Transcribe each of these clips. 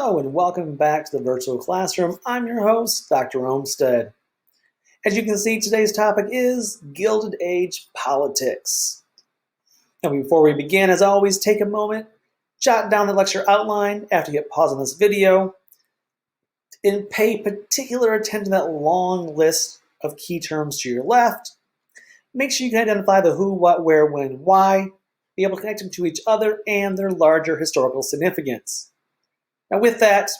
Hello and welcome back to the virtual classroom. I'm your host, Dr. Olmsted. As you can see, today's topic is Gilded Age politics. Now, before we begin, as always, take a moment, jot down the lecture outline after you hit pause on this video, and pay particular attention to that long list of key terms to your left. Make sure you can identify the who, what, where, when, why, be able to connect them to each other and their larger historical significance. Now with that,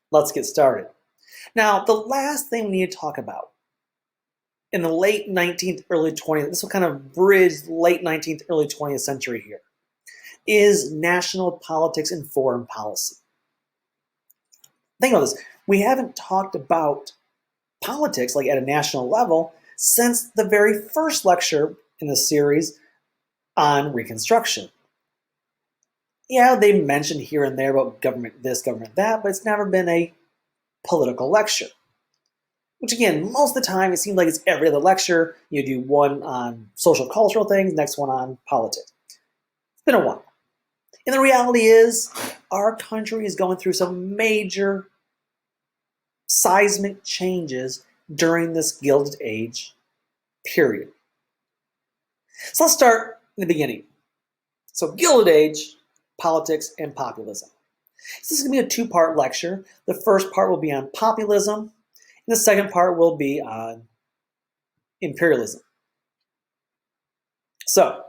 let's get started. Now, the last thing we need to talk about in the late 19th, early 20th, this will kind of bridge late 19th, early 20th century here, is national politics and foreign policy. Think about this. We haven't talked about politics like at a national level since the very first lecture in the series on Reconstruction. Yeah, they mentioned here and there about government this, government that, but it's never been a political lecture. Which again, most of the time, it seems like it's every other lecture. You do one on social cultural things, next one on politics. It's been a while. And the reality is, our country is going through some major seismic changes during this Gilded Age period. So let's start in the beginning. So Gilded Age, politics, and populism. So this is going to be a two-part lecture. The first part will be on populism, and the second part will be on imperialism. So,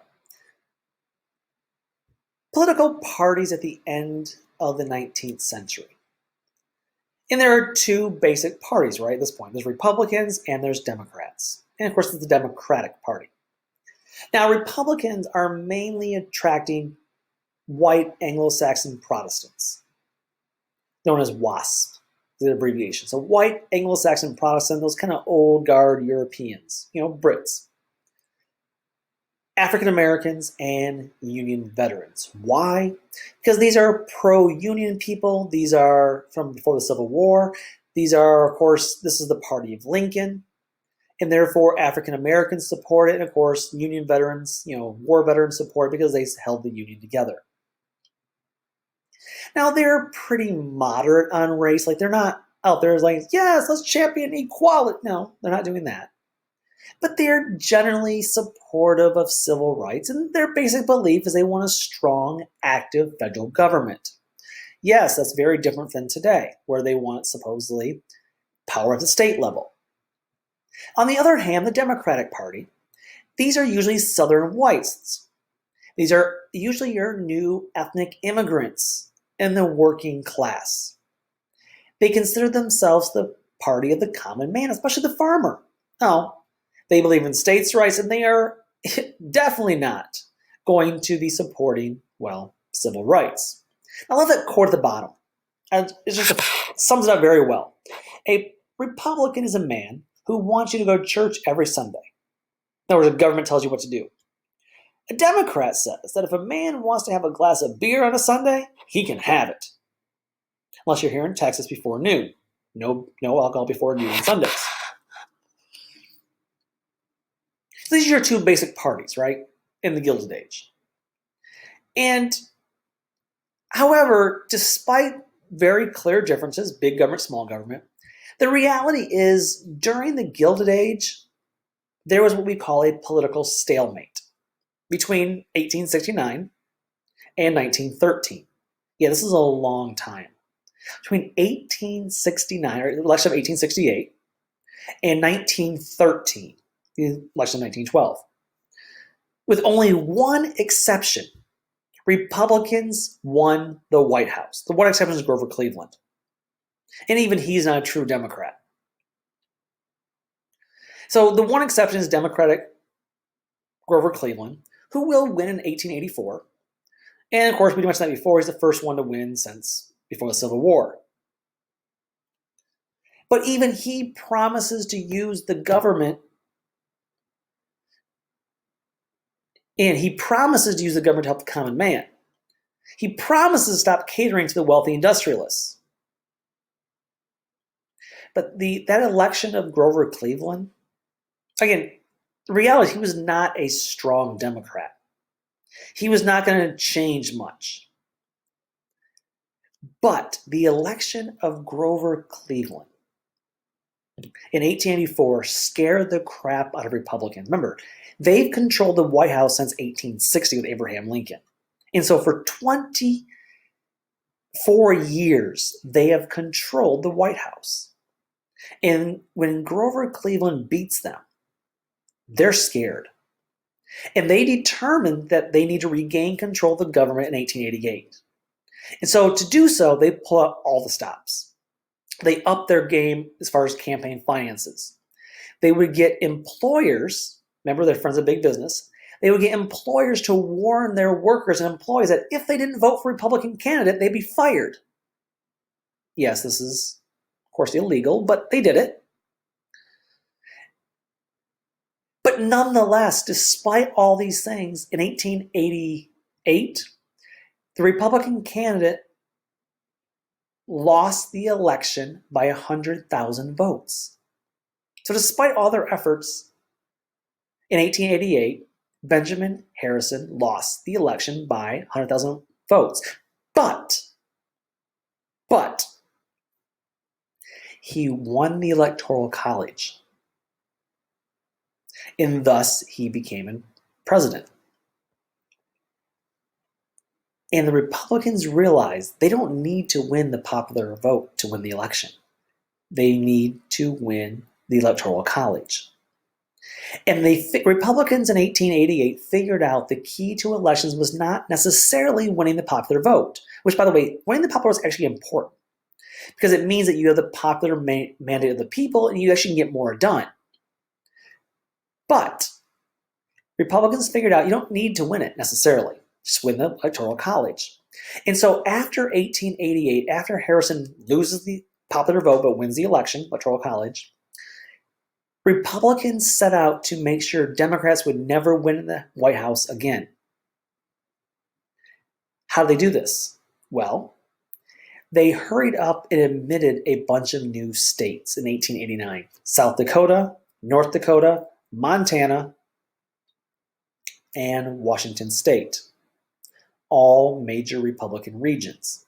political parties at the end of the 19th century. And there are two basic parties, right, at this point. There's Republicans and there's Democrats. And of course, there's the Democratic Party. Now, Republicans are mainly attracting white Anglo-Saxon Protestants, known as WASP, the abbreviation. So white Anglo-Saxon Protestant, those kind of old guard Europeans, Brits. African Americans and Union veterans. Why? Because these are pro-Union people. These are from before the Civil War. These are, of course, this is the party of Lincoln. And therefore, African Americans support it. And of course, Union veterans, war veterans support it because they held the Union together. Now, they're pretty moderate on race. Like, they're not out there like, yes, let's champion equality. No, they're not doing that. But they're generally supportive of civil rights. And their basic belief is they want a strong, active federal government. Yes, that's very different than today, where they want, supposedly, power at the state level. On the other hand, the Democratic Party, these are usually Southern whites. These are usually your new ethnic immigrants and the working class. They consider themselves the party of the common man, especially the farmer. Now, they believe in states' rights, and they are definitely not going to be supporting, civil rights. I love that quote at the bottom. And it just sums it up very well. A Republican is a man who wants you to go to church every Sunday. In other words, the government tells you what to do. A Democrat says that if a man wants to have a glass of beer on a Sunday, he can have it. Unless you're here in Texas before noon. No alcohol before noon on Sundays. So these are your two basic parties, right, in the Gilded Age. And, however, despite very clear differences, big government, small government, the reality is during the Gilded Age, there was what we call a political stalemate between 1869 and 1913. Yeah, this is a long time. Between 1869, or the election of 1868, and 1913, the election of 1912. With only one exception, Republicans won the White House. The one exception is Grover Cleveland. And even he's not a true Democrat. So the one exception is Democratic Grover Cleveland, who will win in 1884. And of course, we mentioned that before, he's the first one to win since before the Civil War. But even he promises to use the government, and he promises to use the government to help the common man. He promises to stop catering to the wealthy industrialists. But that election of Grover Cleveland, again, the reality, he was not a strong Democrat. He was not going to change much. But the election of Grover Cleveland in 1884 scared the crap out of Republicans. Remember, they've controlled the White House since 1860 with Abraham Lincoln. And so for 24 years, they have controlled the White House. And when Grover Cleveland beats them, they're scared. And they determined that they need to regain control of the government in 1888. And so to do so, they pull out all the stops. They up their game as far as campaign finances. They would get employers, remember they're friends of big business, they would get employers to warn their workers and employees that if they didn't vote for a Republican candidate, they'd be fired. Yes, this is, of course, illegal, but they did it. But nonetheless, despite all these things, in 1888, the Republican candidate lost the election by 100,000 votes. So despite all their efforts, in 1888, Benjamin Harrison lost the election by 100,000 votes. But he won the Electoral College. And thus he became president. And the Republicans realized they don't need to win the popular vote to win the election. They need to win the Electoral College. And Republicans in 1888 figured out the key to elections was not necessarily winning the popular vote, which, by the way, winning the popular vote is actually important because it means that you have the popular mandate of the people and you actually can get more done. But Republicans figured out you don't need to win it necessarily. Just win the Electoral College. And so after 1888, after Harrison loses the popular vote but wins the election, Electoral College, Republicans set out to make sure Democrats would never win the White House again. How did they do this? Well, they hurried up and admitted a bunch of new states in 1889. South Dakota, North Dakota, Montana, and Washington State. All major Republican regions.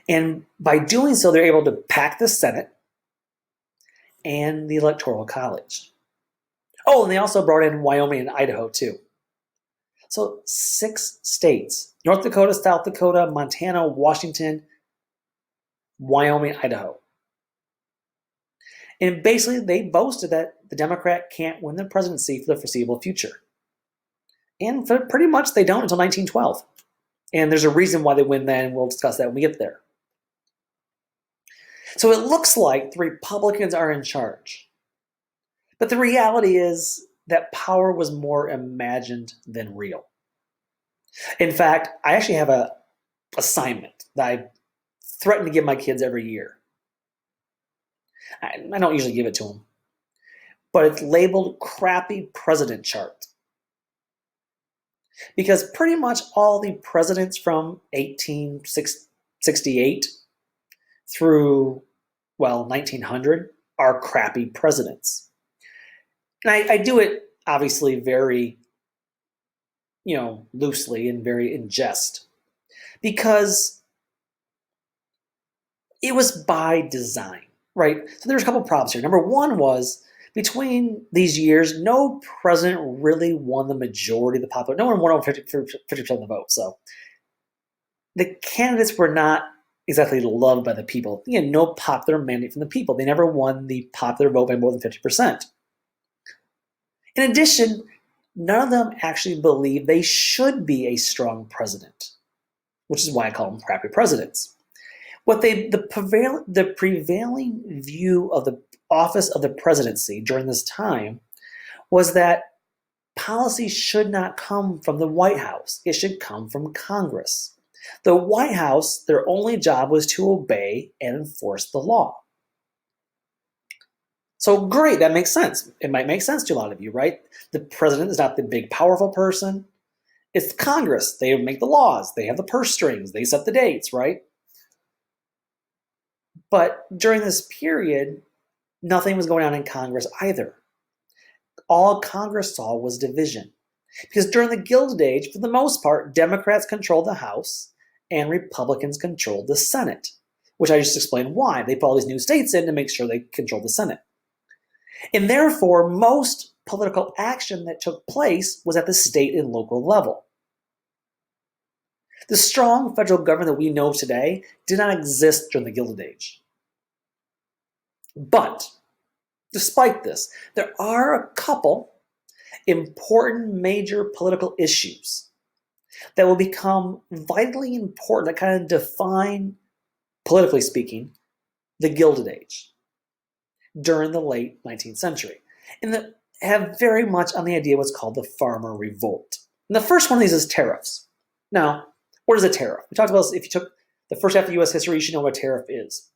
And by doing so, they're able to pack the Senate and the Electoral College. Oh, and they also brought in Wyoming and Idaho too. So 6 states: North Dakota, South Dakota, Montana, Washington, Wyoming, Idaho. And basically they boasted that the Democrat can't win the presidency for the foreseeable future. And for pretty much they don't until 1912. And there's a reason why they win then, and we'll discuss that when we get there. So it looks like the Republicans are in charge. But the reality is that power was more imagined than real. In fact, I actually have an assignment that I threaten to give my kids every year. I don't usually give it to them. But it's labeled Crappy President Chart. Because pretty much all the presidents from 1868 through, 1900 are crappy presidents. And I do it obviously very, loosely and very in jest. Because it was by design, right? So there's a couple problems here. Number one was, between these years, no president really won the majority of the popular. No one won over 50% of the vote. So the candidates were not exactly loved by the people. Again, no popular mandate from the people. They never won the popular vote by more than 50%. In addition, none of them actually believed they should be a strong president, which is why I call them crappy presidents. The prevailing view of the office of the presidency during this time was that policy should not come from the White House. It should come from Congress. The White House, their only job was to obey and enforce the law. So great, that makes sense. It might make sense to a lot of you, right? The president is not the big, powerful person. It's Congress. They make the laws. They have the purse strings. They set the dates, right? But during this period, nothing was going on in Congress either. All Congress saw was division. Because during the Gilded Age, for the most part, Democrats controlled the House and Republicans controlled the Senate, which I just explained why. They put all these new states in to make sure they controlled the Senate. And therefore, most political action that took place was at the state and local level. The strong federal government that we know today did not exist during the Gilded Age. But, despite this, there are a couple important major political issues that will become vitally important, that kind of define, politically speaking, the Gilded Age during the late 19th century, and that have very much on the idea of what's called the Farmer Revolt. And the first one of these is tariffs. Now, what is a tariff? We talked about this. If you took the first half of U.S. history, you should know what a tariff is.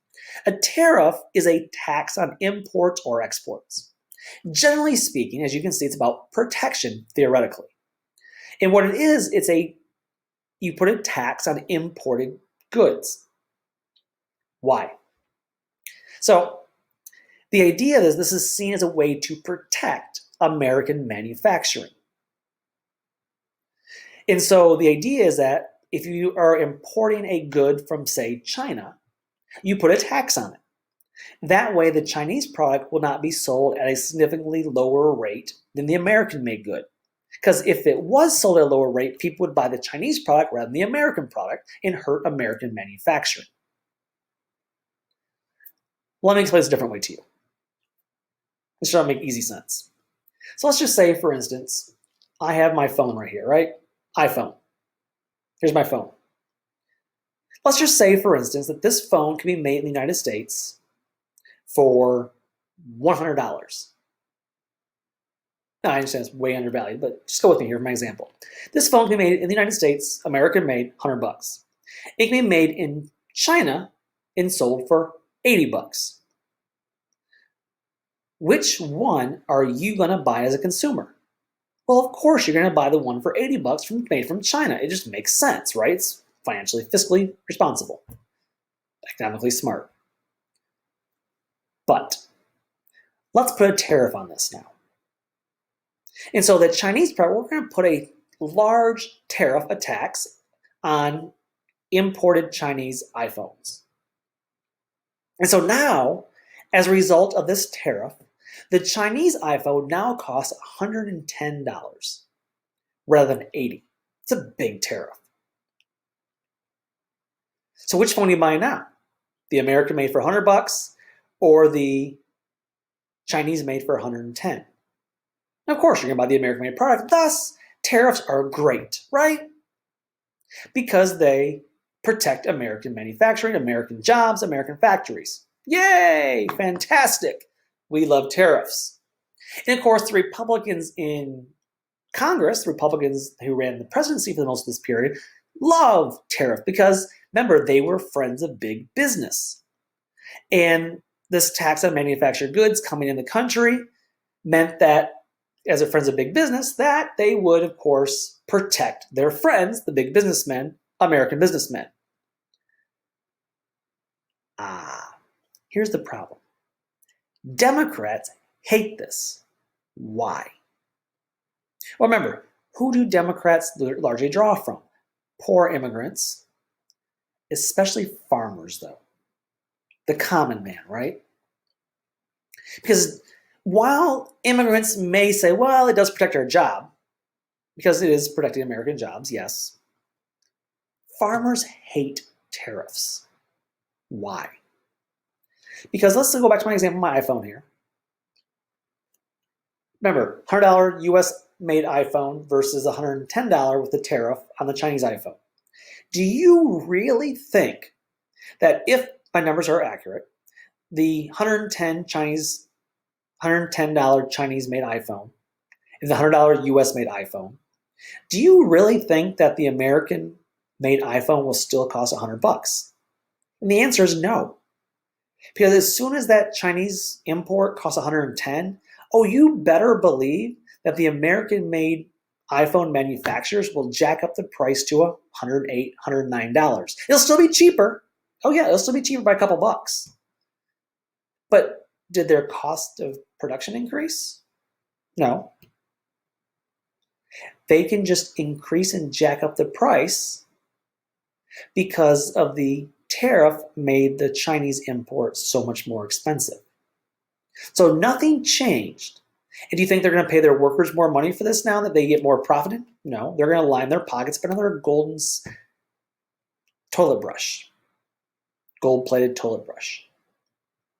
A tariff is a tax on imports or exports. Generally speaking, as you can see, it's about protection, theoretically. And what it is, you put a tax on imported goods. Why? So, the idea is this is seen as a way to protect American manufacturing. And so the idea is that if you are importing a good from, say, China, you put a tax on it. That way, the Chinese product will not be sold at a significantly lower rate than the American-made good. Because if it was sold at a lower rate, people would buy the Chinese product rather than the American product and hurt American manufacturing. Let me explain this a different way to you. Let's try to make easy sense. So let's just say, for instance, I have my phone right here, right? iPhone. Here's my phone. Let's just say, for instance, that this phone can be made in the United States for $100. Now, I understand it's way undervalued, but just go with me here for my example. This phone can be made in the United States, American-made, $100. It can be made in China and sold for $80. Which one are you going to buy as a consumer? Well, of course, you're going to buy the one for $80 made from China. It just makes sense, right? It's financially, fiscally responsible, economically smart. But let's put a tariff on this now. And so the Chinese product, we're going to put a large tariff, a tax, on imported Chinese iPhones. And so now, as a result of this tariff, the Chinese iPhone now costs $110 rather than $80. It's a big tariff. So which phone are you buying now? The American made for $100 or the Chinese made for $110? Now, of course, you're going to buy the American made product. Thus, tariffs are great, right? Because they protect American manufacturing, American jobs, American factories. Yay! Fantastic. We love tariffs. And of course, the Republicans in Congress, the Republicans who ran the presidency for the most of this period, love tariff because, remember, they were friends of big business. And this tax on manufactured goods coming in the country meant that, as a friends of big business, that they would, of course, protect their friends, the big businessmen, American businessmen. Here's the problem. Democrats hate this. Why? Well, remember, who do Democrats largely draw from? Poor immigrants, especially farmers, though. The common man, right? Because while immigrants may say, well, it does protect our job, because it is protecting American jobs, yes, farmers hate tariffs. Why? Because let's go back to my example of my iPhone here. Remember, $100 US made iPhone versus $110 with the tariff on the Chinese iPhone. Do you really think that if my numbers are accurate, the $110 Chinese made iPhone and the $100 US made iPhone, do you really think that the American made iPhone will still cost $100? And the answer is no. Because as soon as that Chinese import costs $110, you better believe that the American-made iPhone manufacturers will jack up the price to $108, $109. It'll still be cheaper. Oh yeah, it'll still be cheaper by a couple bucks. But did their cost of production increase? No. They can just increase and jack up the price because of the tariff made the Chinese imports so much more expensive. So nothing changed. And do you think they're going to pay their workers more money for this now that they get more profited? No, they're going to line their pockets with another golden toilet brush, gold-plated toilet brush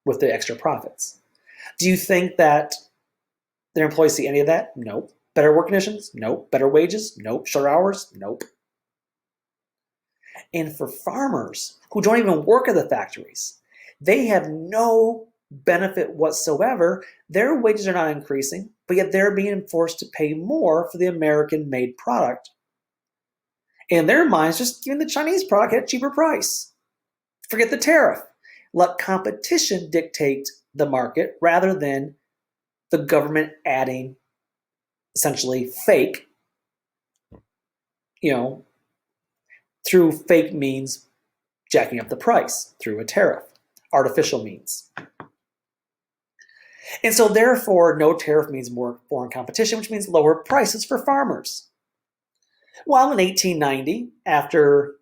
with the extra profits. Do you think that their employees see any of that? Nope. Better work conditions? Nope. Better wages? Nope. Shorter hours? Nope. And for farmers who don't even work at the factories, they have no benefit whatsoever. Their wages are not increasing, but yet they're being forced to pay more for the American-made product. In their minds, just giving the Chinese product at a cheaper price. Forget the tariff. Let competition dictate the market rather than the government adding essentially fake, through fake means jacking up the price through a tariff, artificial means. And so therefore, no tariff means more foreign competition, which means lower prices for farmers. Well, in 1890, after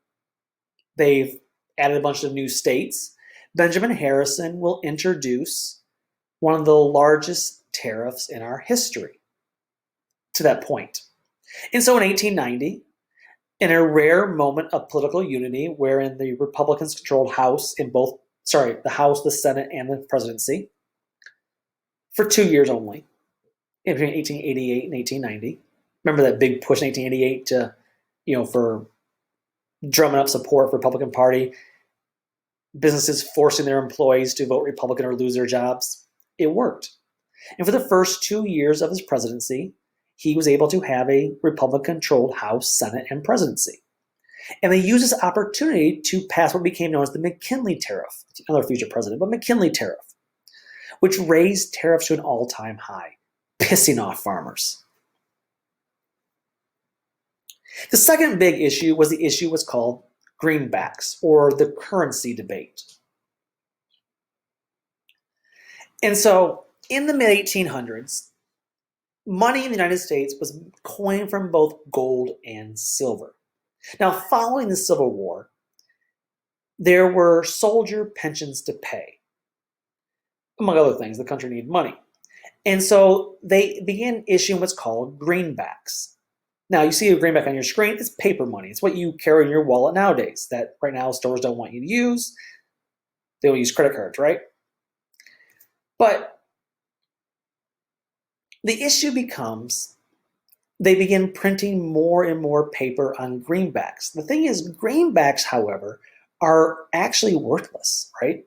they've added a bunch of new states, Benjamin Harrison will introduce one of the largest tariffs in our history to that point. And so in 1890, in a rare moment of political unity, wherein the Republicans controlled the House, the Senate, and the presidency for 2 years only, in between 1888 and 1890. Remember that big push in 1888 to, for drumming up support for the Republican Party, businesses forcing their employees to vote Republican or lose their jobs? It worked. And for the first 2 years of his presidency, he was able to have a Republican-controlled House, Senate, and presidency. And they used this opportunity to pass what became known as the McKinley Tariff, another future president, but McKinley Tariff, which raised tariffs to an all-time high, pissing off farmers. The second big issue was called Greenbacks, or the currency debate. And so in the mid-1800s, money in the United States was coined from both gold and silver. Now, following the Civil War, there were soldier pensions to pay. Among other things, the country needed money. And so they began issuing what's called greenbacks. Now, you see a greenback on your screen. It's paper money. It's what you carry in your wallet nowadays that right now stores don't want you to use. They will use credit cards, right? But the issue becomes they begin printing more and more paper on greenbacks. The thing is, greenbacks, however, are actually worthless, right?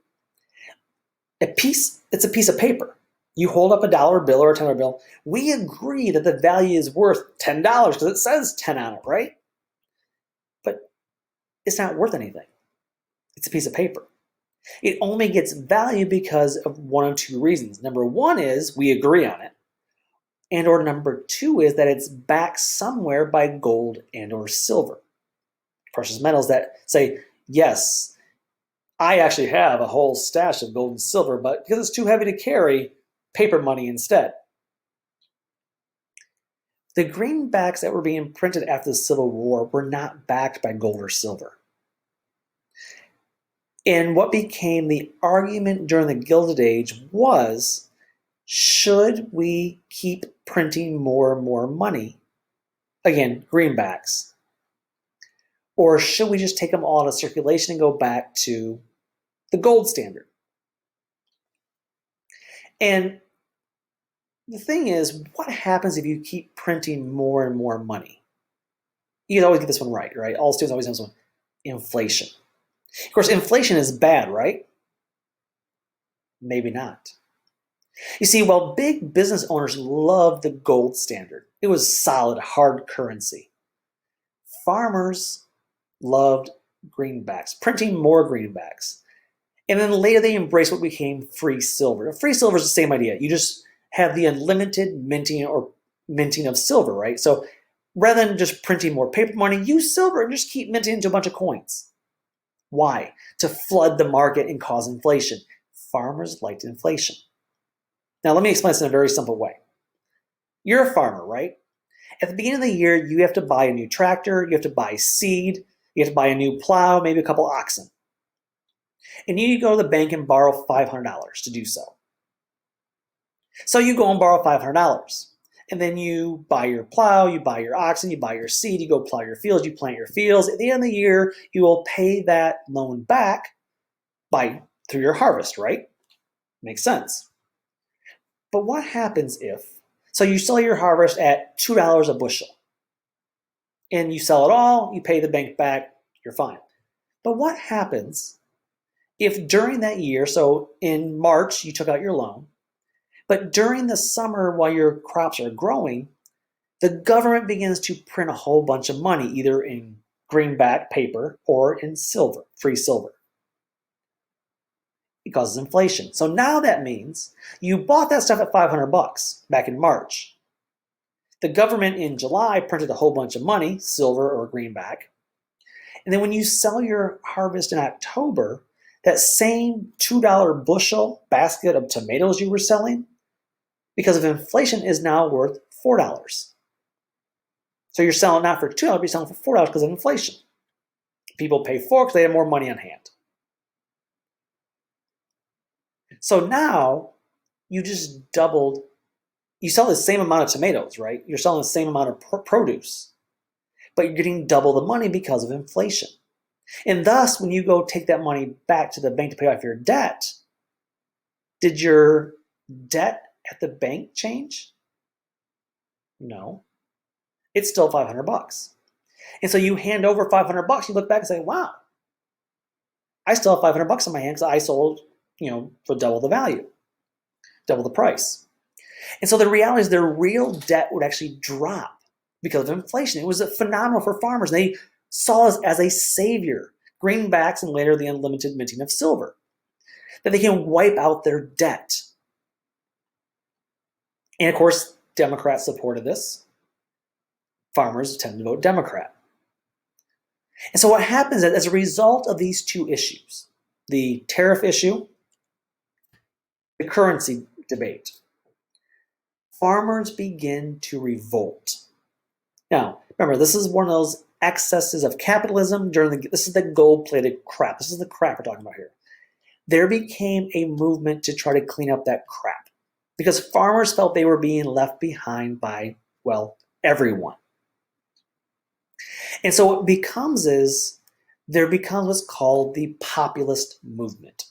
It's a piece of paper. You hold up a dollar bill or a $10 bill. We agree that the value is worth $10 because it says 10 on it, right? But it's not worth anything. It's a piece of paper. It only gets value because of one of two reasons. Number one is we agree on it. And or number two is that it's backed somewhere by gold and or silver. Precious metals that say, yes, I actually have a whole stash of gold and silver, but because it's too heavy to carry, paper money instead. The greenbacks that were being printed after the Civil War were not backed by gold or silver. And what became the argument during the Gilded Age was, should we keep printing more and more money? Again, greenbacks. Or should we just take them all out of circulation and go back to the gold standard? And the thing is, what happens if you keep printing more and more money? You can always get this one right? All students always know this one. Inflation. Of course, inflation is bad, right? Maybe not. You see, while big business owners loved the gold standard, it was solid, hard currency. Farmers loved greenbacks, printing more greenbacks. And then later they embraced what became free silver. Free silver is the same idea. You just have the unlimited minting of silver, right? So rather than just printing more paper money, use silver and just keep minting into a bunch of coins. Why? To flood the market and cause inflation. Farmers liked inflation. Now, let me explain this in a very simple way. You're a farmer, right? At the beginning of the year, you have to buy a new tractor, you have to buy seed, You have to buy a new plow, maybe a couple oxen. And you go to the bank and borrow $500 to do so. So you go and borrow $500. And then you buy your plow, you buy your oxen, you buy your seed, you go plow your fields, you plant your fields. At the end of the year, you will pay that loan back through your harvest, right? Makes sense. But what happens so you sell your harvest at $2 a bushel, and you sell it all, you pay the bank back, you're fine. But what happens if during that year, so in March, you took out your loan, but during the summer while your crops are growing, the government begins to print a whole bunch of money, either in greenback paper or in silver, free silver. It causes inflation. So now that means you bought that stuff at $500 back in March. The government in July printed a whole bunch of money, silver or greenback. And then when you sell your harvest in October, that same $2 bushel basket of tomatoes you were selling, because of inflation, is now worth $4. So you're selling not for $2, you're selling for $4 because of inflation. People pay $4 because they have more money on hand. So now you just doubled. You sell the same amount of tomatoes, right? You're selling the same amount of produce, but you're getting double the money because of inflation. And thus, when you go take that money back to the bank to pay off your debt, did your debt at the bank change? No. It's still $500. And so you hand over $500, you look back and say, wow, I still have $500 in my hand because I sold, for double the value, double the price. And so the reality is their real debt would actually drop because of inflation. It was phenomenal for farmers. They saw us as a savior, greenbacks and later the unlimited minting of silver, that they can wipe out their debt. And of course, Democrats supported this. Farmers tend to vote Democrat. And so what happens is, as a result of these two issues, the tariff issue, the currency debate, farmers begin to revolt. Now, remember, this is one of those excesses of capitalism this is the gold-plated crap. This is the crap we're talking about here. There became a movement to try to clean up that crap because farmers felt they were being left behind by, everyone. And so what there becomes what's called the populist movement.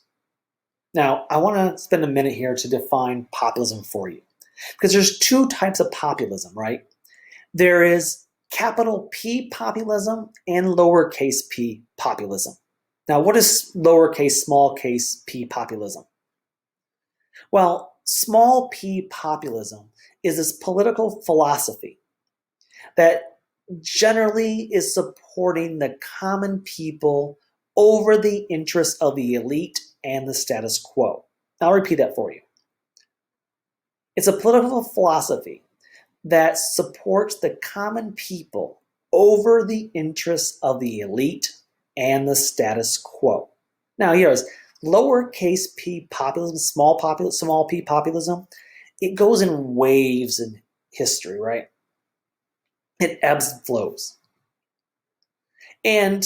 Now, I want to spend a minute here to define populism for you. Because there's two types of populism, right? There is capital P populism and lowercase p populism. Now, what is lowercase, small case p populism? Well, small p populism is this political philosophy that generally is supporting the common people over the interests of the elite and the status quo. I'll repeat that for you. It's a political philosophy that supports the common people over the interests of the elite and the status quo. Now, here's lowercase p populism, small p populism. It goes in waves in history, right? It ebbs and flows. And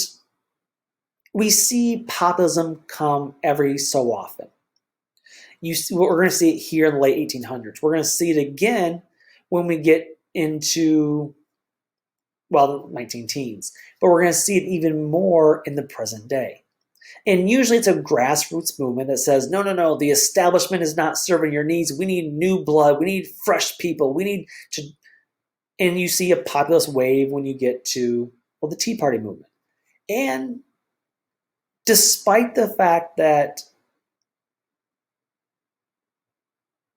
we see populism come every so often. We're going to see it here in the late 1800s. We're going to see it again when we get into, the 19 teens. But we're going to see it even more in the present day. And usually it's a grassroots movement that says, no, the establishment is not serving your needs. We need new blood. We need fresh people. We need to... And you see a populist wave when you get to, the Tea Party movement. And despite the fact that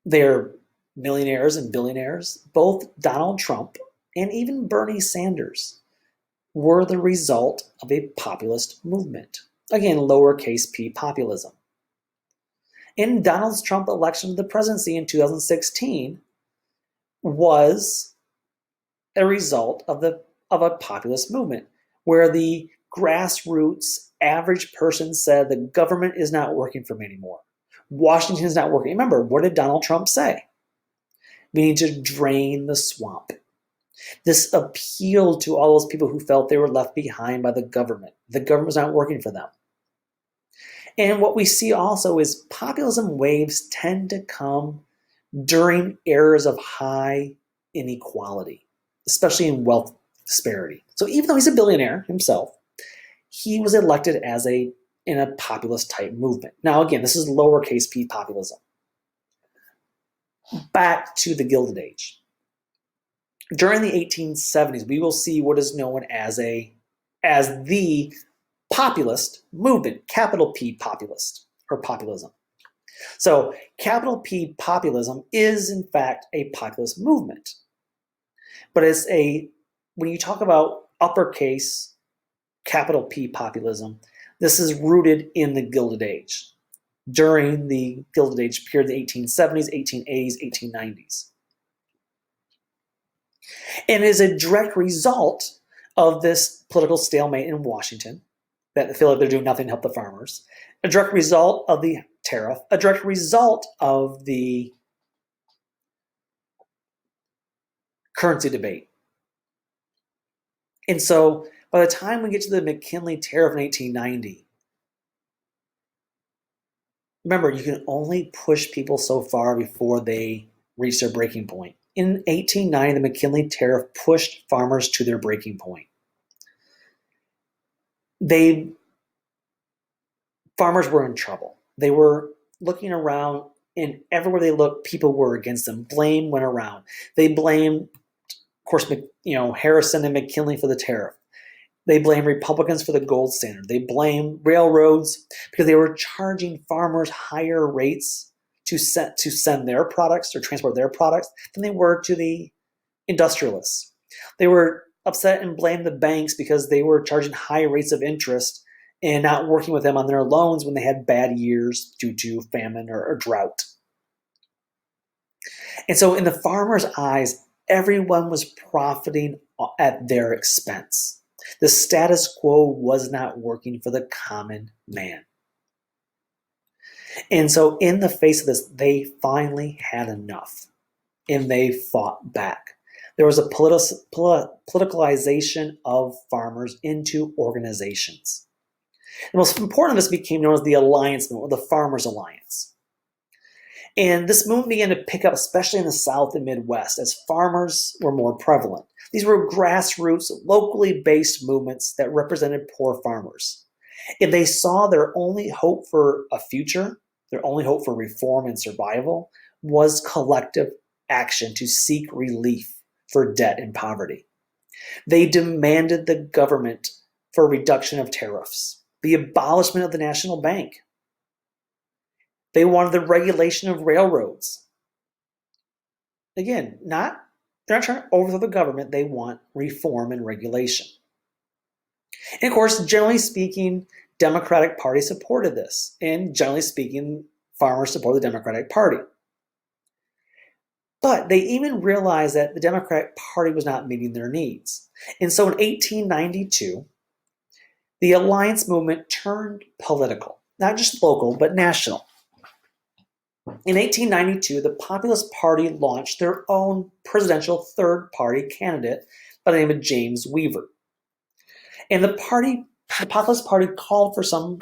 they're millionaires and billionaires, both Donald Trump and even Bernie Sanders were the result of a populist movement. Again, lowercase p populism. In Donald Trump's election to the presidency in 2016 was a result of a populist movement where the grassroots average person said the government is not working for me anymore. Washington is not working. Remember, what did Donald Trump say? We need to drain the swamp. This appealed to all those people who felt they were left behind by the government. The government was not working for them. And what we see also is populism waves tend to come during eras of high inequality, especially in wealth disparity. So even though he's a billionaire himself, he was elected in a populist type movement. Now again, this is lowercase p populism. Back to the Gilded Age. During the 1870s, we will see what is known as the Populist Movement, capital P populist, or populism. So capital P populism is in fact a populist movement. But when you talk about uppercase capital P populism, this is rooted in the Gilded Age. During the Gilded Age period, the 1870s, 1880s, 1890s. And it is a direct result of this political stalemate in Washington, that they feel like they're doing nothing to help the farmers, a direct result of the tariff, a direct result of the currency debate. And so by the time we get to the McKinley tariff in 1890, remember, you can only push people so far before they reach their breaking point. In 1890, the McKinley tariff pushed farmers to their breaking point. Farmers were in trouble. They were looking around, and everywhere they looked, people were against them. Blame went around. They blamed, of course, Harrison and McKinley for the tariff. They blamed Republicans for the gold standard. They blamed railroads because they were charging farmers higher rates to send their products or transport their products than they were to the industrialists. They were upset and blamed the banks because they were charging high rates of interest and not working with them on their loans when they had bad years due to famine or drought. And so in the farmers' eyes, everyone was profiting at their expense. The status quo was not working for the common man. And so in the face of this, they finally had enough, and they fought back. There was a politicalization of farmers into organizations. The most important of this became known as the Alliance Movement, or the Farmers Alliance. And this movement began to pick up, especially in the South and Midwest, as farmers were more prevalent. These were grassroots, locally based movements that represented poor farmers. If they saw their only hope for a future, their only hope for reform and survival, was collective action to seek relief for debt and poverty. They demanded the government for a reduction of tariffs, the abolishment of the national bank. They wanted the regulation of railroads. Again, they're not trying to overthrow the government. They want reform and regulation. And of course, generally speaking, Democratic Party supported this. And generally speaking, farmers support the Democratic Party. But they even realized that the Democratic Party was not meeting their needs. And so in 1892, the Alliance Movement turned political, not just local, but national. In 1892, the Populist Party launched their own presidential third-party candidate by the name of James Weaver. And the Populist Party called for some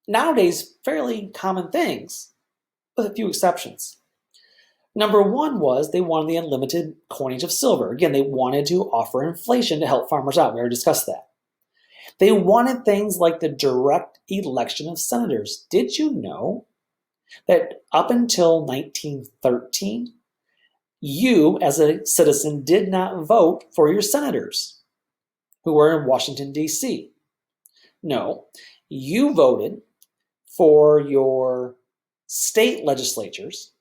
nowadays fairly common things, with a few exceptions. Number one was they wanted the unlimited coinage of silver. Again, they wanted to offer inflation to help farmers out. We already discussed that. They wanted things like the direct election of senators. Did you know that up until 1913, you as a citizen did not vote for your senators who were in Washington, D.C.? No, you voted for your state legislatures,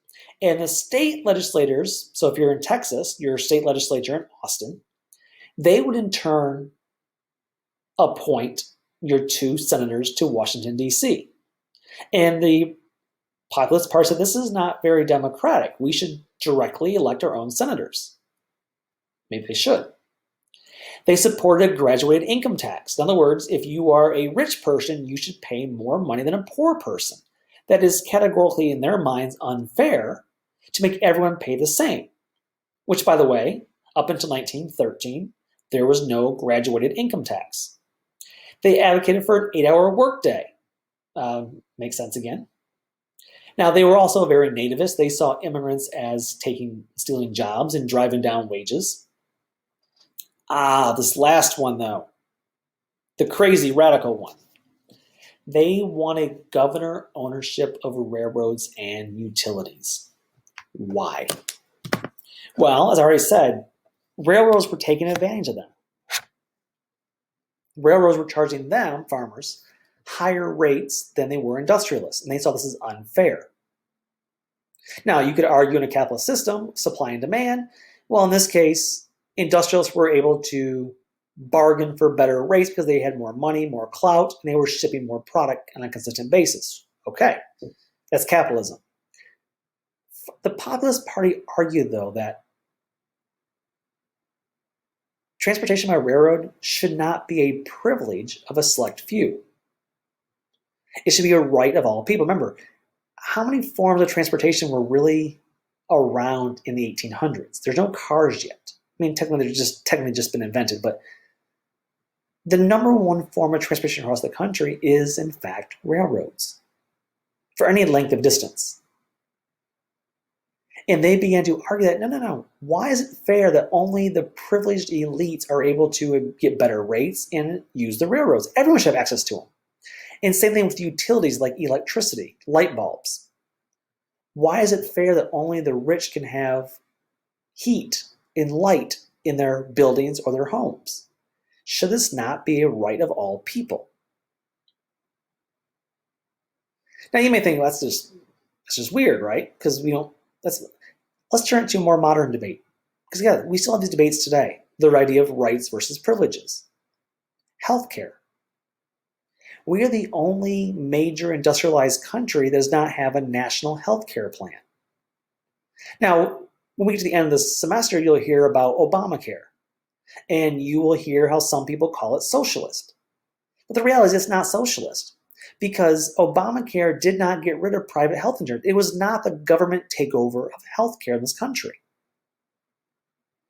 and the state legislators, so if you're in Texas, your state legislature in Austin, they would in turn appoint your two senators to Washington, D.C. And the Populist Party said, this is not very democratic. We should directly elect our own senators. Maybe they should. They supported a graduated income tax. In other words, if you are a rich person, you should pay more money than a poor person. That is categorically, in their minds, unfair to make everyone pay the same. which, by the way, up until 1913, there was no graduated income tax. They advocated for an 8-hour workday. Makes sense again. Now, they were also very nativist. They saw immigrants as stealing jobs and driving down wages. This last one, though, the crazy radical one. They wanted governor ownership over railroads and utilities. Why? Well, as I already said, railroads were taking advantage of them. Railroads were charging them, farmers, higher rates than they were industrialists, and they saw this as unfair. Now, you could argue in a capitalist system, supply and demand. Well, in this case, industrialists were able to bargain for better rates because they had more money, more clout, and they were shipping more product on a consistent basis. Okay, that's capitalism. The Populist Party argued, though, that transportation by railroad should not be a privilege of a select few. It should be a right of all people. Remember, how many forms of transportation were really around in the 1800s? There's no cars yet. I mean, technically, they've just been invented, but the number one form of transportation across the country is, in fact, railroads for any length of distance. And they began to argue that, no. Why is it fair that only the privileged elites are able to get better rates and use the railroads? Everyone should have access to them. And same thing with utilities like electricity, light bulbs. Why is it fair that only the rich can have heat and light in their buildings or their homes? Should this not be a right of all people? Now you may think, well, that's just weird, right? Because let's turn it to a more modern debate. Because again, we still have these debates today. The idea of rights versus privileges. Healthcare. We are the only major industrialized country that does not have a national healthcare plan. Now, when we get to the end of the semester, you'll hear about Obamacare. And you will hear how some people call it socialist. But the reality is it's not socialist, because Obamacare did not get rid of private health insurance. It was not the government takeover of healthcare in this country.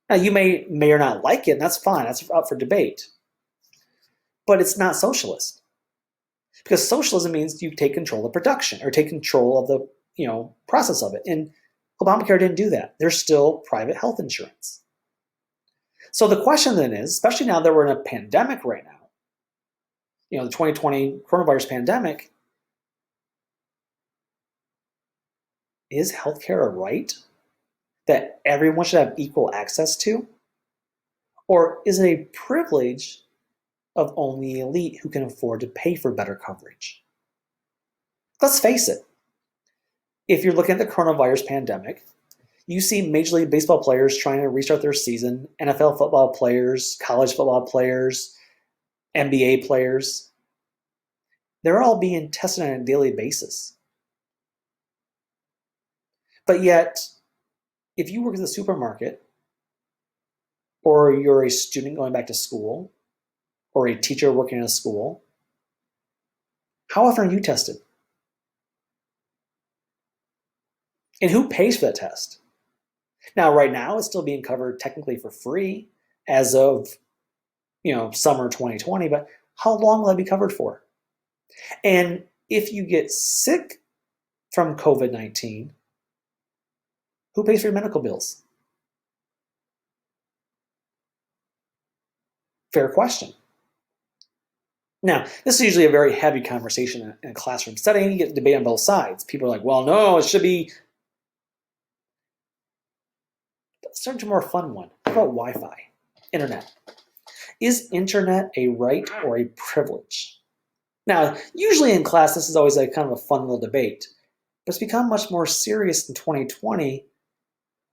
Now, you may or not like it, and that's fine. That's up for debate. But it's not socialist. Because socialism means you take control of production or take control of the process of it. And Obamacare didn't do that. There's still private health insurance. So the question then is, especially now that we're in a pandemic right now, the 2020 coronavirus pandemic, is healthcare a right that everyone should have equal access to? Or is it a privilege of only the elite who can afford to pay for better coverage? Let's face it. If you're looking at the coronavirus pandemic, you see Major League Baseball players trying to restart their season, NFL football players, college football players, NBA players. They're all being tested on a daily basis. But yet, if you work at the supermarket, or you're a student going back to school, or a teacher working in a school, how often are you tested? And who pays for that test? Now, right now, it's still being covered technically for free as of, summer 2020, but how long will that be covered for? And if you get sick from COVID-19, who pays for your medical bills? Fair question. Now, this is usually a very heavy conversation in a classroom setting. You get debate on both sides. People are like, well, no, it should be. Let's turn to a more fun one. How about Wi-Fi, internet? Is internet a right or a privilege? Now, usually in class, this is always a kind of a fun little debate, but it's become much more serious in 2020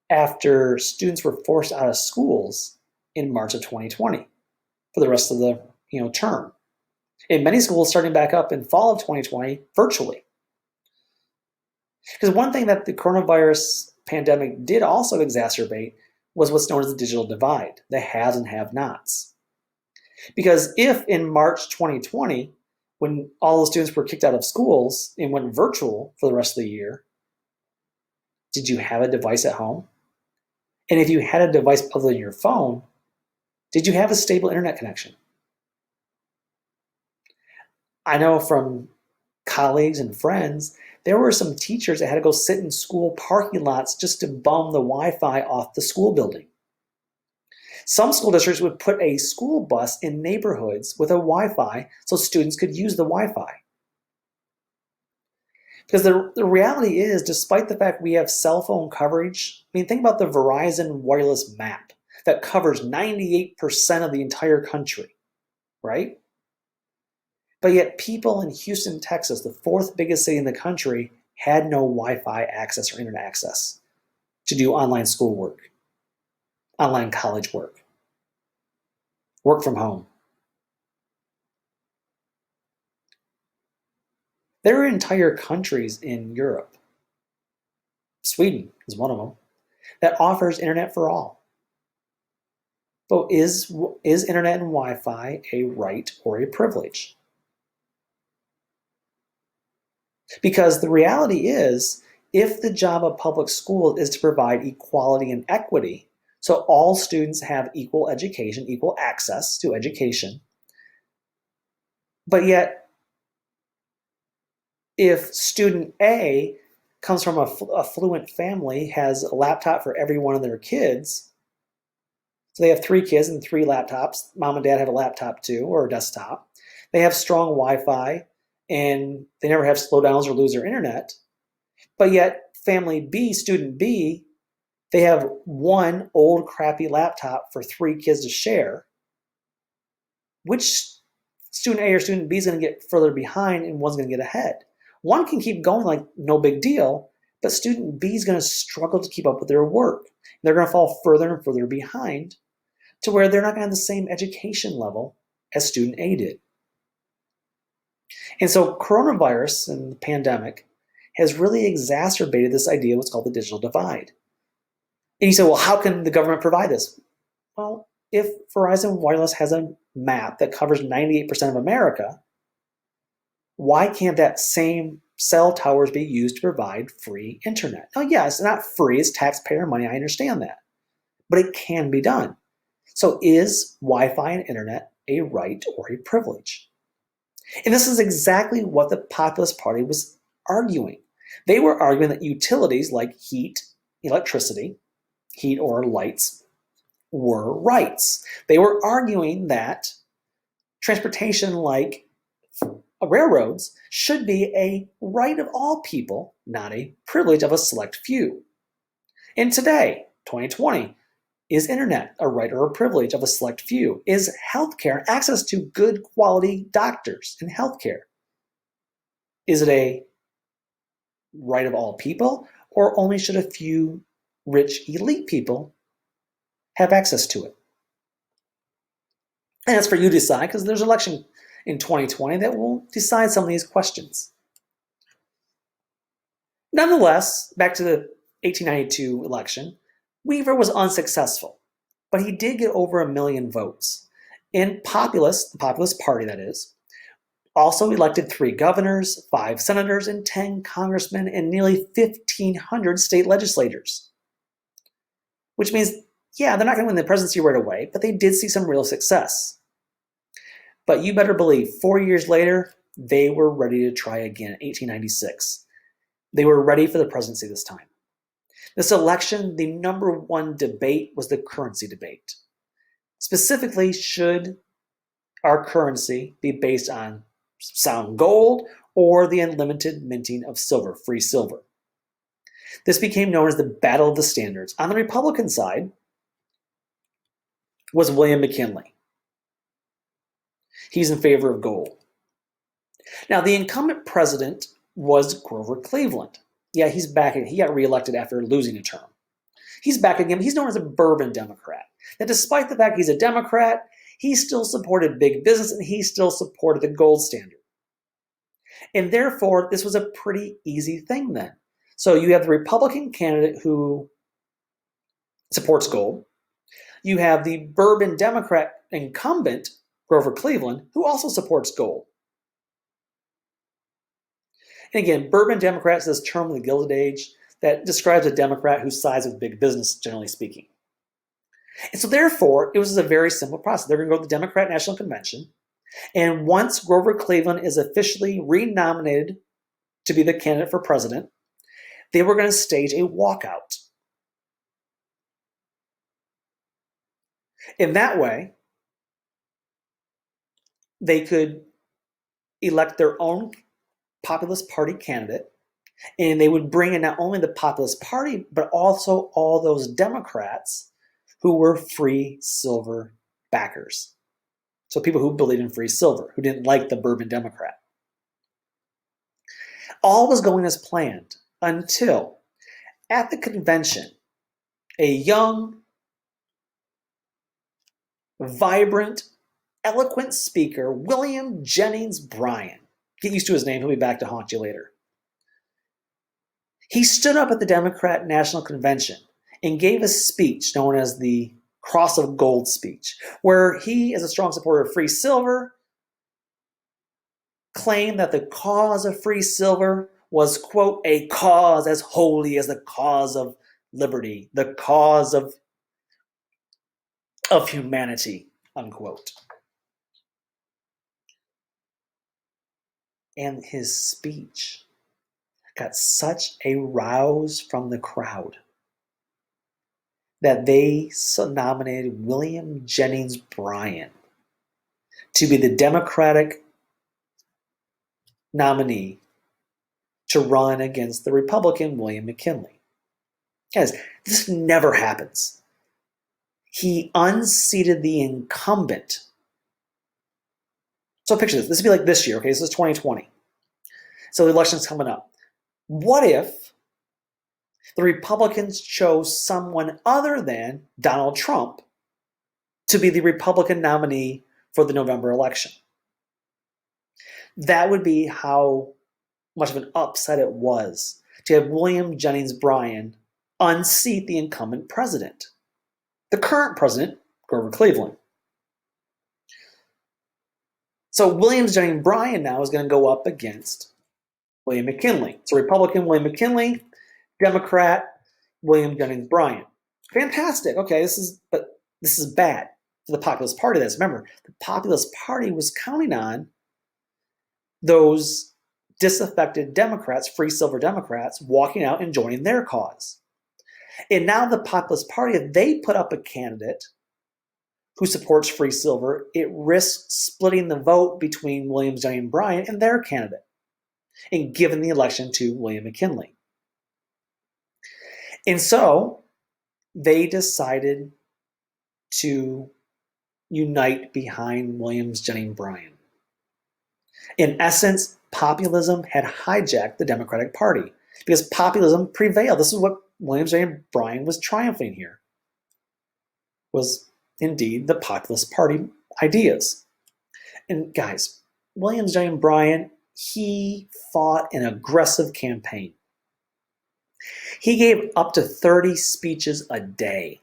after students were forced out of schools in March of 2020 for the rest of the term. In many schools starting back up in fall of 2020 virtually. Because one thing that the coronavirus pandemic did also exacerbate was what's known as the digital divide, the haves and have-nots. Because if in March 2020, when all the students were kicked out of schools and went virtual for the rest of the year, did you have a device at home? And if you had a device other than your phone, did you have a stable internet connection? I know from colleagues and friends, there were some teachers that had to go sit in school parking lots just to bum the Wi-Fi off the school building. Some school districts would put a school bus in neighborhoods with a Wi-Fi so students could use the Wi-Fi. Because the reality is, despite the fact we have cell phone coverage, I mean, think about the Verizon wireless map that covers 98% of the entire country, right? But yet people in Houston, Texas, the fourth biggest city in the country, had no Wi-Fi access or internet access to do online schoolwork, online college work, work from home. There are entire countries in Europe, Sweden is one of them, that offers internet for all. But is internet and Wi-Fi a right or a privilege? Because the reality is, if the job of public school is to provide equality and equity, so all students have equal education, equal access to education, but yet if student A comes from a affluent family, has a laptop for every one of their kids, so they have 3 kids and 3 laptops, mom and dad have a laptop too, or a desktop, they have strong Wi-Fi, and they never have slowdowns or lose their internet, but yet family B, student B, they have one old crappy laptop for 3 kids to share. Which student A or student B is going to get further behind and one's going to get ahead? One can keep going like no big deal, but student B is going to struggle to keep up with their work. They're going to fall further and further behind to where they're not going to have the same education level as student A did. And so coronavirus and the pandemic has really exacerbated this idea of what's called the digital divide. And you say, well, how can the government provide this? Well, if Verizon Wireless has a map that covers 98% of America, why can't that same cell towers be used to provide free internet? Now, yeah, it's not free, it's taxpayer money, I understand that. But it can be done. So is Wi-Fi and internet a right or a privilege? And this is exactly what the Populist Party was arguing. They were arguing that utilities like heat, electricity, heat or lights, were rights. They were arguing that transportation like railroads should be a right of all people, not a privilege of a select few. And today, 2020, is internet a right or a privilege of a select few? Is healthcare, access to good quality doctors and healthcare, is it a right of all people, or only should a few rich elite people have access to it? And that's for you to decide, because there's an election in 2020 that will decide some of these questions. Nonetheless, back to the 1892 election, Weaver was unsuccessful, but he did get over 1 million votes. And the Populist Party that is, also elected 3 governors, 5 senators, and 10 congressmen, and nearly 1,500 state legislators. Which means, yeah, they're not going to win the presidency right away, but they did see some real success. But you better believe 4 years later, they were ready to try again, 1896. They were ready for the presidency this time. This election, the number one debate was the currency debate. Specifically, should our currency be based on sound gold or the unlimited minting of silver, free silver? This became known as the Battle of the Standards. On the Republican side was William McKinley. He's in favor of gold. Now, the incumbent president was Grover Cleveland. Yeah, he's back. He got reelected after losing a term. He's back again. He's known as a Bourbon Democrat. Now, despite the fact he's a Democrat, he still supported big business and he still supported the gold standard. And therefore, this was a pretty easy thing then. So you have the Republican candidate who supports gold. You have the Bourbon Democrat incumbent, Grover Cleveland, who also supports gold. And again, Bourbon Democrats is this term in the Gilded Age that describes a Democrat who sides with big business, generally speaking. And so therefore, it was a very simple process. They're going to go to the Democrat National Convention, and once Grover Cleveland is officially renominated to be the candidate for president, they were going to stage a walkout. In that way, they could elect their own Populist Party candidate, and they would bring in not only the Populist Party, but also all those Democrats who were free silver backers. So people who believed in free silver, who didn't like the Bourbon Democrat. All was going as planned until at the convention, a young, vibrant, eloquent speaker, William Jennings Bryan, get used to his name, he'll be back to haunt you later. He stood up at the Democrat National Convention and gave a speech known as the Cross of Gold speech, where he, as a strong supporter of free silver, claimed that the cause of free silver was, quote, a cause as holy as the cause of liberty, the cause of humanity, unquote. And his speech got such a rouse from the crowd that they nominated William Jennings Bryan to be the Democratic nominee to run against the Republican William McKinley. Guys, this never happens. He unseated the incumbent. So picture this. This would be like this year, okay? This is 2020. So the election's coming up. What if the Republicans chose someone other than Donald Trump to be the Republican nominee for the November election? That would be how much of an upset it was to have William Jennings Bryan unseat the incumbent president, the current president, Grover Cleveland. So William Jennings Bryan now is going to go up against William McKinley. So Republican William McKinley, Democrat William Jennings Bryan. Fantastic. Okay, this is bad for the Populist Party. Remember, the Populist Party was counting on those disaffected Democrats, free silver Democrats, walking out and joining their cause. And now the Populist Party, if they put up a candidate who supports free silver, it risks splitting the vote between William Jennings Bryan and their candidate and giving the election to William McKinley. And so they decided to unite behind William Jennings Bryan. In essence, populism had hijacked the Democratic Party because populism prevailed. This is what William Jennings Bryan was triumphing here, was indeed the Populist Party ideas. And guys, William Jennings Bryan, he fought an aggressive campaign. He gave up to 30 speeches a day.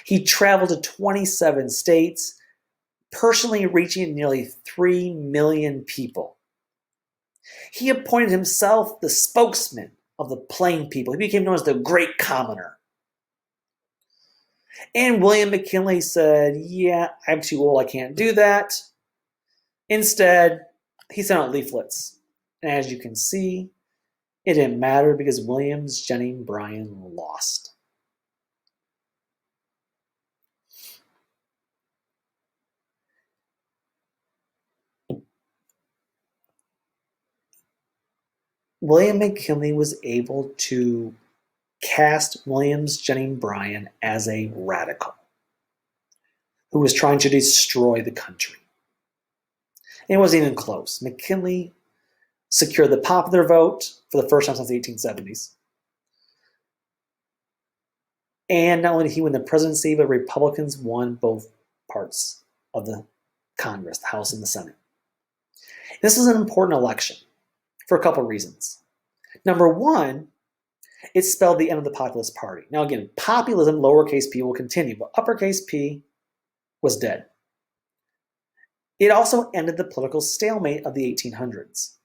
He traveled to 27 states, personally reaching nearly 3 million people. He appointed himself the spokesman of the plain people. He became known as the Great Commoner. And William McKinley said, yeah, I'm too old, I can't do that. Instead, he sent out leaflets. And as you can see, it didn't matter because William Jennings Bryan lost. William McKinley was able to cast William Jennings Bryan as a radical who was trying to destroy the country. And it wasn't even close. McKinley secured the popular vote for the first time since the 1870s. And not only did he win the presidency, but Republicans won both parts of the Congress, the House and the Senate. This is an important election for a couple of reasons. Number one, it spelled the end of the Populist Party. Now again, populism, lowercase p, will continue, but uppercase P was dead. It also ended the political stalemate of the 1800s.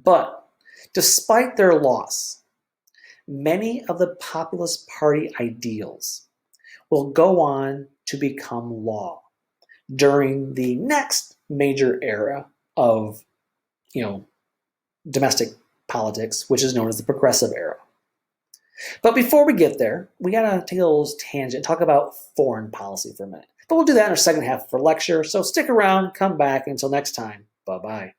But despite their loss, many of the Populist Party ideals will go on to become law during the next major era of, domestic politics, which is known as the Progressive Era. But before we get there, we gotta take a little tangent and talk about foreign policy for a minute. But we'll do that in our second half of our lecture, so stick around, come back. Until next time, bye-bye.